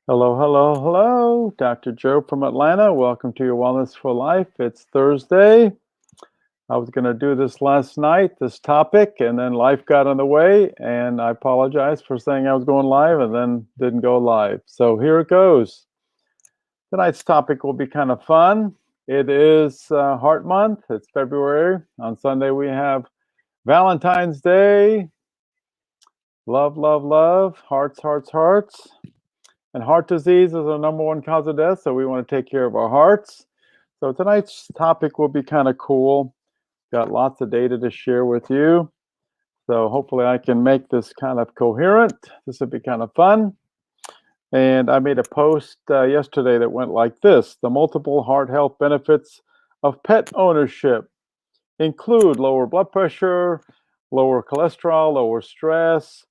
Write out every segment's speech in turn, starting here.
Hello, hello, hello. Dr. Joe from Atlanta. Welcome to Your Wellness for Life. It's Thursday. I was going to do this last night, this topic, and then life got in the way. And I apologize for saying I was going live and then didn't go live. So here it goes. Tonight's topic will be kind of fun. It is Heart Month. It's February. On Sunday, we have Valentine's Day. Love, love, love. Hearts, hearts, hearts. And heart disease is our number one cause of death, so we want to take care of our hearts. So tonight's topic will be kind of cool. Got lots of data to share with you. So hopefully I can make this kind of coherent. This will be kind of fun. And I made a post yesterday that went like this. The multiple heart health benefits of pet ownership include lower blood pressure, lower cholesterol, lower stress,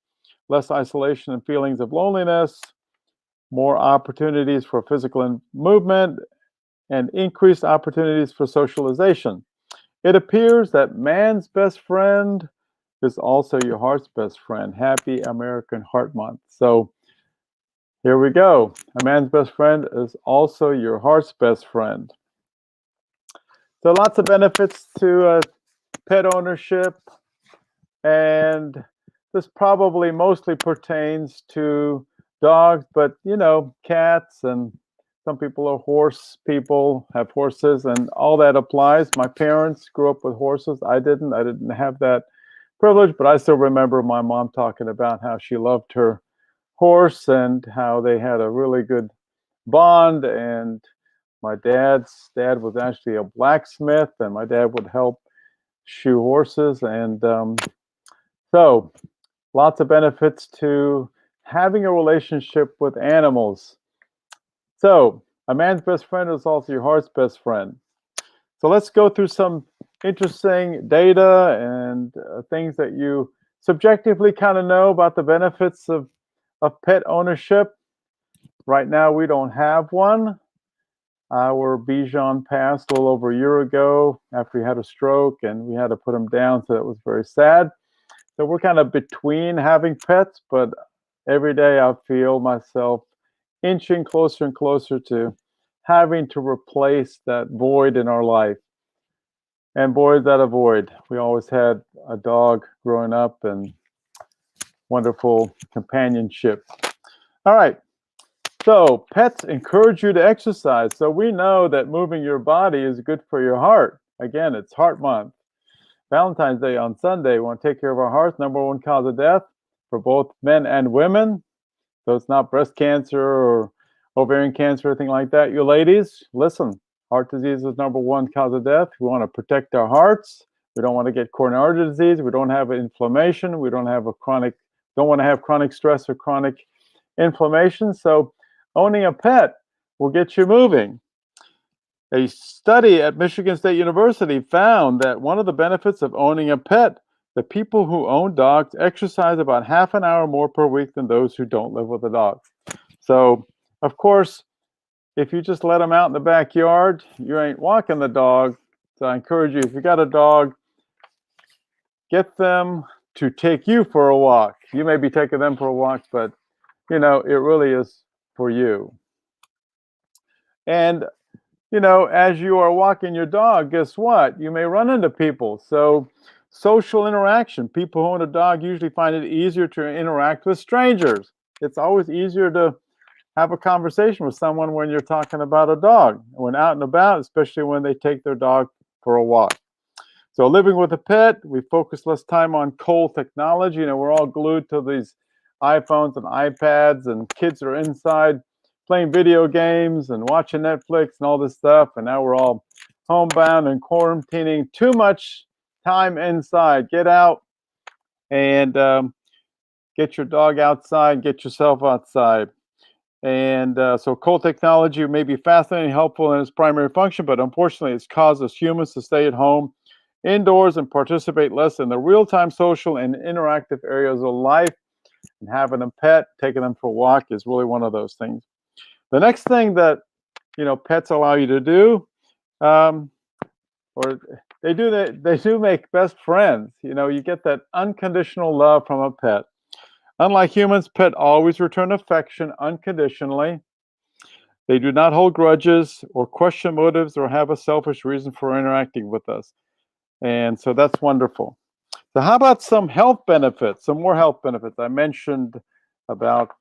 less isolation and feelings of loneliness, more opportunities for physical movement, and increased opportunities for socialization. It appears that man's best friend is also your heart's best friend. Happy American Heart Month. So here we go. A man's best friend is also your heart's best friend. So lots of benefits to pet ownership, and this probably mostly pertains to dogs, but cats, and some people are horse people, have horses, and all that applies. My parents grew up with horses. I didn't have that privilege, but I still remember my mom talking about how she loved her horse and how they had a really good bond. And my dad's dad was actually a blacksmith, and my dad would help shoe horses. And so lots of benefits to having a relationship with animals. So a man's best friend is also your heart's best friend. So let's go through some interesting data and things that you subjectively kind of know about the benefits of pet ownership. Right now, we don't have one. Our Bichon passed a little over a year ago after he had a stroke, and we had to put him down, so that was very sad. So we're kind of between having pets, but every day I feel myself inching closer and closer to having to replace that void in our life. And boy, is that a void. We always had a dog growing up and wonderful companionship. All right. So pets encourage you to exercise. So we know that moving your body is good for your heart. Again, it's Heart Month. Valentine's Day on Sunday. We want to take care of our hearts. Number one cause of death for both men and women. So it's not breast cancer or ovarian cancer or anything like that. You ladies, listen, heart disease is number one cause of death. We want to protect our hearts. We don't want to get coronary artery disease. We don't have inflammation. We don't want to have chronic stress or chronic inflammation. So owning a pet will get you moving. A study at Michigan State University found that one of the benefits of owning a pet, the people who own dogs exercise about half an hour more per week than those who don't live with a dog. So, of course, if you just let them out in the backyard, you ain't walking the dog. So I encourage you, if you got a dog, get them to take you for a walk. You may be taking them for a walk, but, it really is for you. And as you are walking your dog, guess what? You may run into people. So social interaction. People who own a dog usually find it easier to interact with strangers. It's always easier to have a conversation with someone when you're talking about a dog, when out and about, especially when they take their dog for a walk. So living with a pet, we focus less time on cold technology. We're all glued to these iPhones and iPads, and kids are inside playing video games and watching Netflix and all this stuff. And now we're all homebound and quarantining. Too much time inside. Get out and get your dog outside, get yourself outside. And so cold technology may be fascinating and helpful in its primary function, but unfortunately it's caused us humans to stay at home indoors and participate less in the real-time social and interactive areas of life. And having a pet, taking them for a walk is really one of those things. The next thing that pets allow you to do, or they do make best friends. You get that unconditional love from a pet. Unlike humans, pets always return affection unconditionally. They do not hold grudges or question motives or have a selfish reason for interacting with us. And so that's wonderful. So how about some health benefits, some more health benefits? I mentioned about,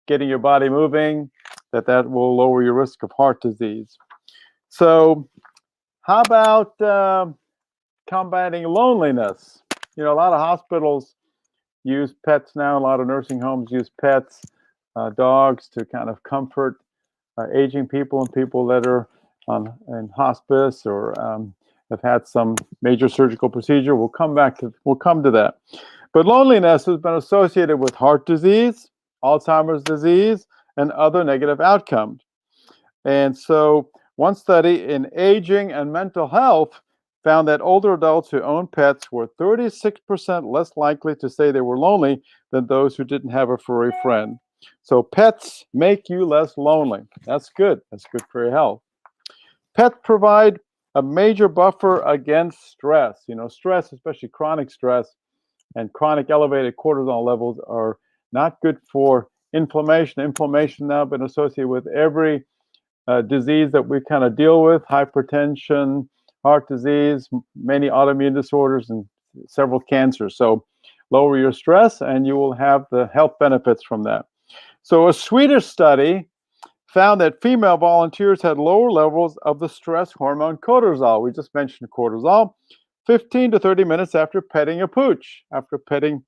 getting your body moving, that will lower your risk of heart disease. So how about combating loneliness? A lot of hospitals use pets now. A lot of nursing homes use pets, dogs, to kind of comfort aging people and people that are in hospice or have had some major surgical procedure. We'll come to that. But loneliness has been associated with heart disease, Alzheimer's disease, and other negative outcomes. And so one study in aging and mental health found that older adults who own pets were 36% less likely to say they were lonely than those who didn't have a furry friend. So pets make you less lonely. That's good. That's good for your health. Pets provide a major buffer against stress. Stress, especially chronic stress, and chronic elevated cortisol levels are not good for inflammation. Inflammation now been associated with every disease that we kind of deal with: hypertension, heart disease, many autoimmune disorders, and several cancers. So lower your stress and you will have the health benefits from that. So a Swedish study found that female volunteers had lower levels of the stress hormone cortisol. We just mentioned cortisol. 15 to 30 minutes after petting a pooch, after petting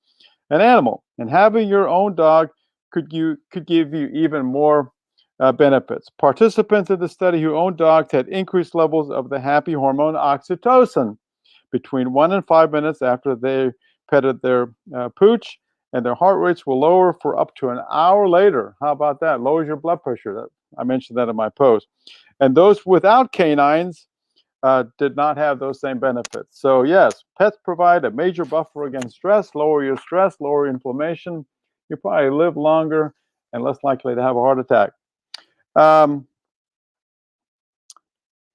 an animal. And having your own dog could give you even more benefits. Participants in the study who owned dogs had increased levels of the happy hormone oxytocin between 1 and 5 minutes after they petted their pooch, and their heart rates will lower for up to an hour later. How about that? Lowers your blood pressure. I mentioned that in my post. And those without canines did not have those same benefits. So yes, pets provide a major buffer against stress, lower your stress, lower inflammation. You probably live longer and less likely to have a heart attack.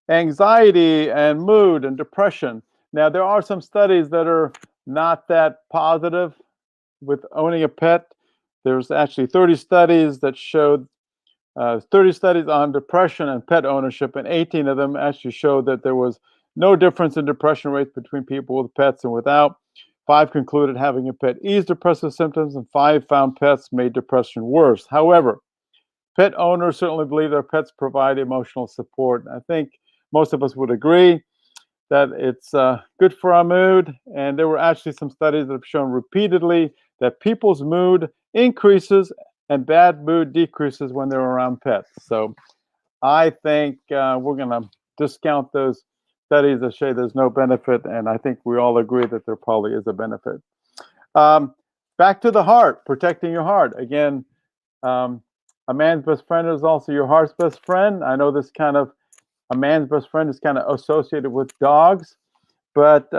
Anxiety and mood and depression. Now, there are some studies that are not that positive with owning a pet. There's actually 30 studies that showed 30 studies on depression and pet ownership, and 18 of them actually showed that there was no difference in depression rates between people with pets and without. 5 concluded having a pet eased depressive symptoms, and 5 found pets made depression worse. However, pet owners certainly believe their pets provide emotional support. I think most of us would agree that it's good for our mood, and there were actually some studies that have shown repeatedly that people's mood increases and bad mood decreases when they're around pets. So I think we're going to discount those studies that say there's no benefit, and I think we all agree that there probably is a benefit. Back to the heart, protecting your heart. Again, a man's best friend is also your heart's best friend. I know this kind of, a man's best friend is kind of associated with dogs, but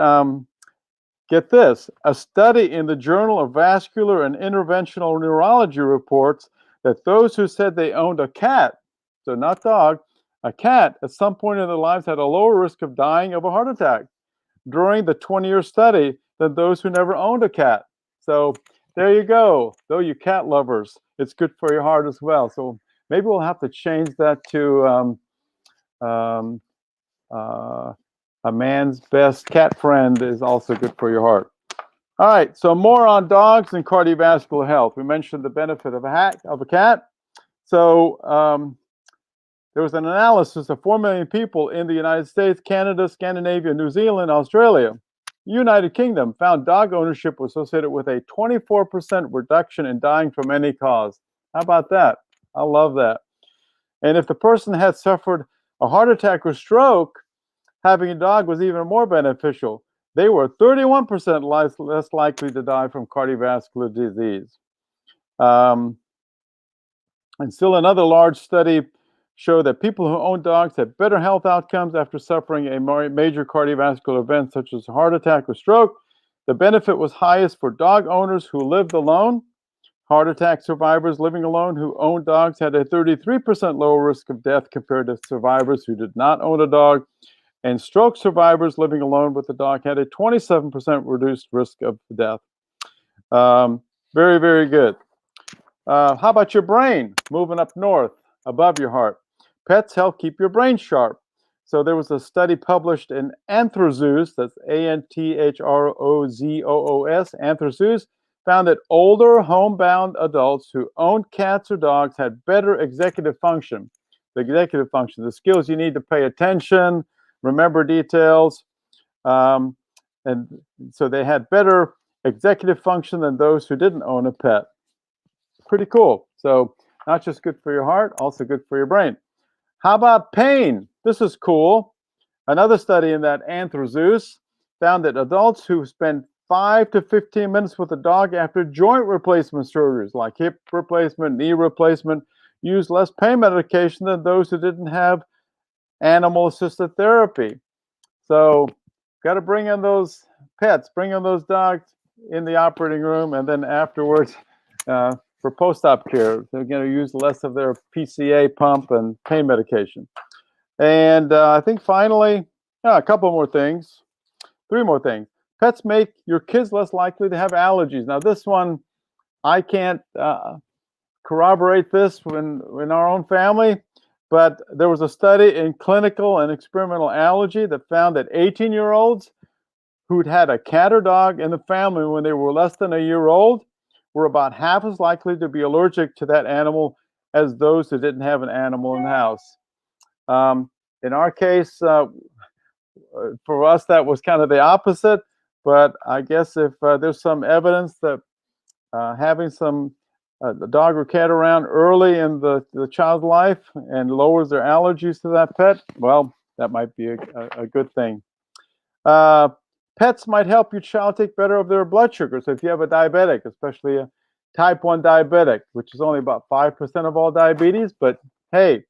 get this, a study in the Journal of Vascular and Interventional Neurology reports that those who said they owned a cat, so not dog, a cat at some point in their lives had a lower risk of dying of a heart attack during the 20-year study than those who never owned a cat. So there you go. Though you cat lovers, it's good for your heart as well. So maybe we'll have to change that to a man's best cat friend is also good for your heart. All right, so more on dogs and cardiovascular health. We mentioned the benefit of a cat. So there was an analysis of 4 million people in the United States, Canada, Scandinavia, New Zealand, Australia. United Kingdom found dog ownership was associated with a 24% reduction in dying from any cause. How about that? I love that. And if the person had suffered a heart attack or stroke, having a dog was even more beneficial. They were 31% less likely to die from cardiovascular disease. And still another large study showed that people who own dogs had better health outcomes after suffering a major cardiovascular event such as a heart attack or stroke. The benefit was highest for dog owners who lived alone. Heart attack survivors living alone who owned dogs had a 33% lower risk of death compared to survivors who did not own a dog. And stroke survivors living alone with a dog had a 27% reduced risk of death. Very, very good. How about your brain? Moving up north, above your heart. Pets help keep your brain sharp. So there was a study published in Anthrozoos, that's Anthrozoos, Anthrozoos, found that older homebound adults who owned cats or dogs had better executive function. The executive function, the skills you need to pay attention, remember details, um, and so they had better executive function than those who didn't own a pet. Pretty cool. So not just good for your heart, also good for your brain. How about pain? This is cool. Another study in that Anthrozoos found that adults who spend 5 to 15 minutes with a dog after joint replacement surgeries like hip replacement, knee replacement, use less pain medication than those who didn't have animal-assisted therapy. So got to bring in those pets, bring in those dogs in the operating room, and then afterwards for post-op care, they're going to use less of their PCA pump and pain medication. And I think finally, a couple more things, 3 more things. Pets make your kids less likely to have allergies. Now, this one, I can't corroborate this in our own family, but there was a study in clinical and experimental allergy that found that 18-year-olds who'd had a cat or dog in the family when they were less than a year old were about half as likely to be allergic to that animal as those who didn't have an animal in the house. In our case, for us, that was kind of the opposite. But I guess if there's some evidence that having some dog or cat around early in the child's life and lowers their allergies to that pet, well, that might be a good thing. Pets might help your child take better of their blood sugar. So if you have a diabetic, especially a type 1 diabetic, which is only about 5% of all diabetes, but hey,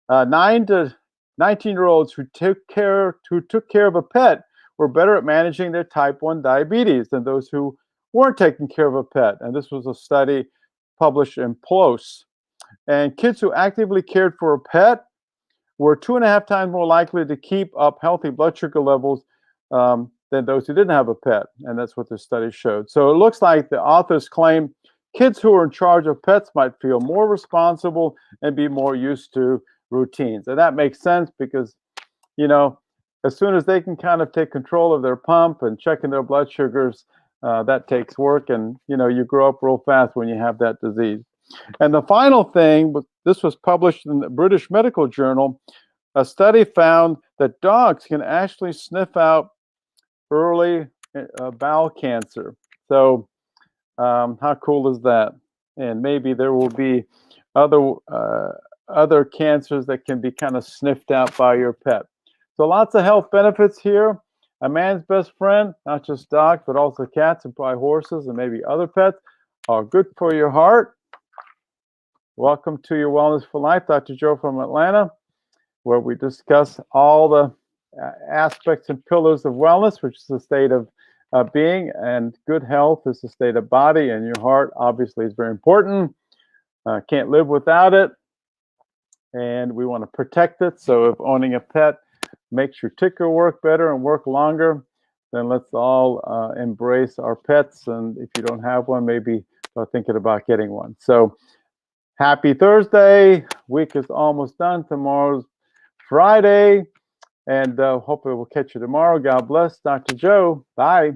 9 to 19-year-olds who took care of a pet were better at managing their type 1 diabetes than those who weren't taking care of a pet. And this was a study published in PLOS. And kids who actively cared for a pet were 2.5 times more likely to keep up healthy blood sugar levels than those who didn't have a pet. And that's what the study showed. So it looks like the authors claim kids who are in charge of pets might feel more responsible and be more used to routines. And that makes sense because, you know, as soon as they can kind of take control of their pump and checking their blood sugars, that takes work. And, you know, you grow up real fast when you have that disease. And the final thing, this was published in the British Medical Journal. A study found that dogs can actually sniff out early bowel cancer. So how cool is that? And maybe there will be other cancers that can be kind of sniffed out by your pet. So lots of health benefits here. A man's best friend, not just dogs, but also cats and probably horses and maybe other pets, are good for your heart. Welcome to Your Wellness for Life. Dr. Joe from Atlanta, where we discuss all the aspects and pillars of wellness, which is the state of being, and good health is the state of body, and your heart obviously is very important. Can't live without it, and we want to protect it. So if owning a pet makes your ticker work better and work longer, then let's all embrace our pets. And if you don't have one, maybe start thinking about getting one. So happy Thursday. Week is almost done. Tomorrow's Friday. And hopefully we'll catch you tomorrow. God bless. Dr. Joe. Bye.